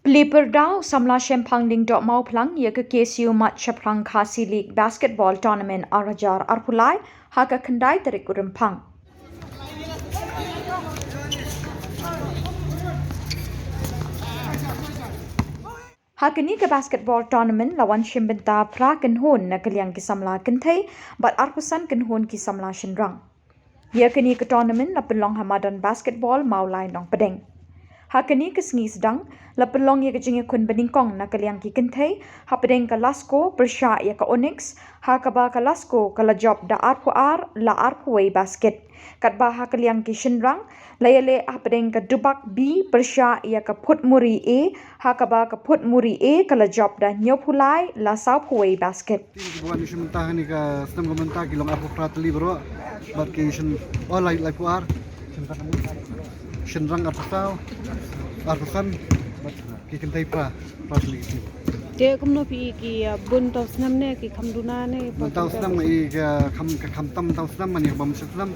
Pliperdau samla shempang ding dot mau plang ya ke KSU mat shaprang khasi league basketball tournament arajar arpulai haka kendai terik urempang. Hakini ke basketball tournament lawan shimbenta pra kenhon na kaliang kisamla kentai bat arpusan kenhon kisamla shinrang. Ya kini ke tournament la pelong hamadan basketball mau lai nong pedeng. Hakini ke sengi sedang la pelong ya ke jengi kun beningkong na kaliang ki kentai ha pedeng ke Lasko bersya ya ke Onyx ha ke ba ke Lasko ke la job da arpu ar la arpu way basket. Kat ba ha kaliang ki shinrang la yale ha pedeng ke Dubak B bersya ya ke Put Muri A ha ke ba ke Put Muri A ke la job da nyopulai la saupu way basket. Bukan di sementara ni ke senam komentar kilong apa prateli bro, buat kisah oh lai puar, senrang arpusan, kikan taipa prateli. Dia kumno pi ki bun tau senam ne ki kamduna ne. Bun tau senam i kam tam tau senam mani bam senam,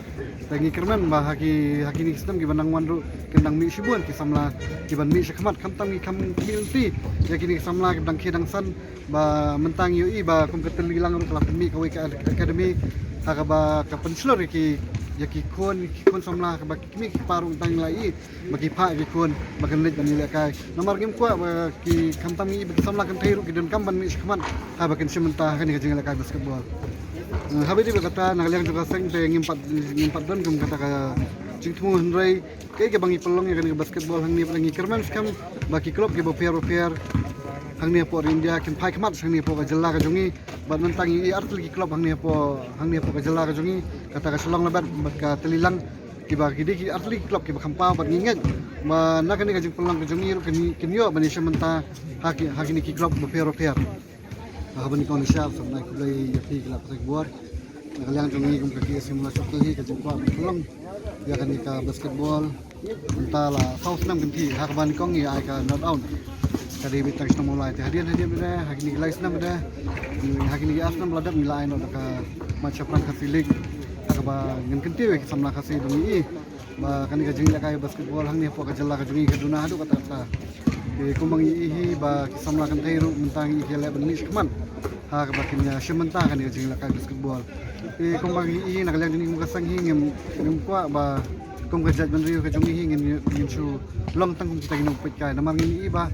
lagi kerman bah haki ni senam ki banang wanru kendang mi sibuan ki samla ki ban mi sekamat kam tam ki kam kilti, ya kini samla ki bandang kedang san. Ba mentang UI ba kum keteli lang kelap mi ka ke academy ha ba ka penslor ki ya ki kon samla ba kimi parung tang lai bagi pa ki kon bagan let bani lekai nomor game kwa ki kamtam mi samla kan thairu ki dan kam ban mi shkaman ha ba kan sementa kan ka jingal lekai basketball habi di kata nagaliang juga seng te ngimpat don kum kata ka jingtmu hendrai ke bangi pelong ya kan basketball hang ni pangi kerman skam baki klub ke bopier hang ni po India kin pai khamat hang ni po ka jalla ka jungi bat mentang i artul ki club hang ni po ka jalla ka jungi kata ka selong lebat ka telilang ki ba ki di artul ki club ki ba khampa bat nginget ma na kan ka jing pelang ka jungi ru kin yo bani sementa haki ni ki club ba pero ha bani kon syab sampai ku lai ya ki club ka buat kalian jungi kum ka ki simula chokli ka jing pa pelang ya kan ni ka basketball entala south nam kan thi ha bani kong ni ai ka not out kadi bitang semua mulai hadiah beda hari ni lagi senam beda hari ni asnam ladap nilai no ka macam perang kasilik ka ngan kentiu ke samla kasih demi ba kan ka jing lakai basketball hang ni po ka jalla ka jungi ka duna hadu kata ta ke kumang ihi ba samla kan tairu mentang ihi le benis keman ha ka bakinya sementa kan ka jing lakai basketball ke kumang ihi nak liang jungi muka sanghi ngem kwa ba kum ka jat benriu ka jungi ngin su long tang kum kita ginong pit kai namar ngin ba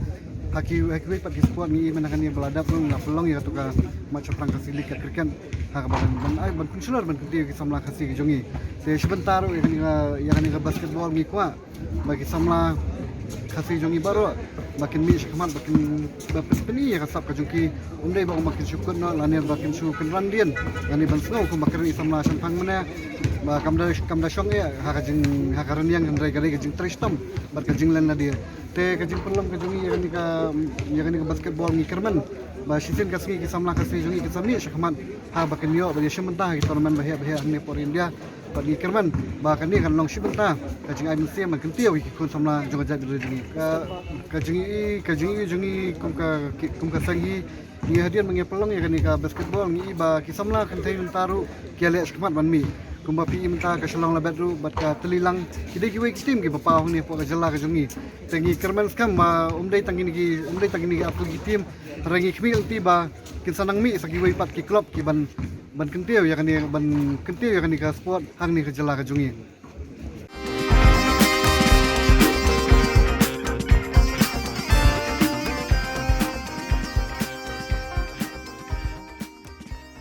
haki pat sport ni menakan ni beladap pun nak pelong ya tuka macam perang kasih likat kriket hak ban kunsulor ban kunti samla kasih jongi se sebentar yang ni basketball ni kwa bagi samla kasih jongi baru makin mi shkamat makin bapeni ya kasap ka jongi umdai ba makin syukur no lanir makin syukur randian ani ban snow ku makin samla sampang mana ba kamda syong ya hakaran yang hendrai gari jing tristam bar ka jing lan na dia te kajing perlam kajungi yang ni ka basketball ni kerman ba sisin kasih ki samla kasih jungi ki samni shkaman ha ba kan yo ba ye shementa ki tournament bahia ni por India ba ni kerman ba kan ni kan long shibenta kajing ai mesti man kentiu ki kun samla jonga jat jungi kajungi jungi kum ka sangi ni hadian mangi pelong ya kan ni ka basketball ni ba ki samla kan thai taru ki ale shkaman ban mi kumba pi imta ka shalong la bedru bat ka telilang kide ki week team ki papa ni po ka jalla ka jungi tengi kerman skam ma umdai tangini ki apul ki team rangi kmil ti ba kin sanang mi sagi wei pat ki club ki ban kentiu ya kan ni ban kentiu ya kan ni ka sport hang ni ka jalla ka jungi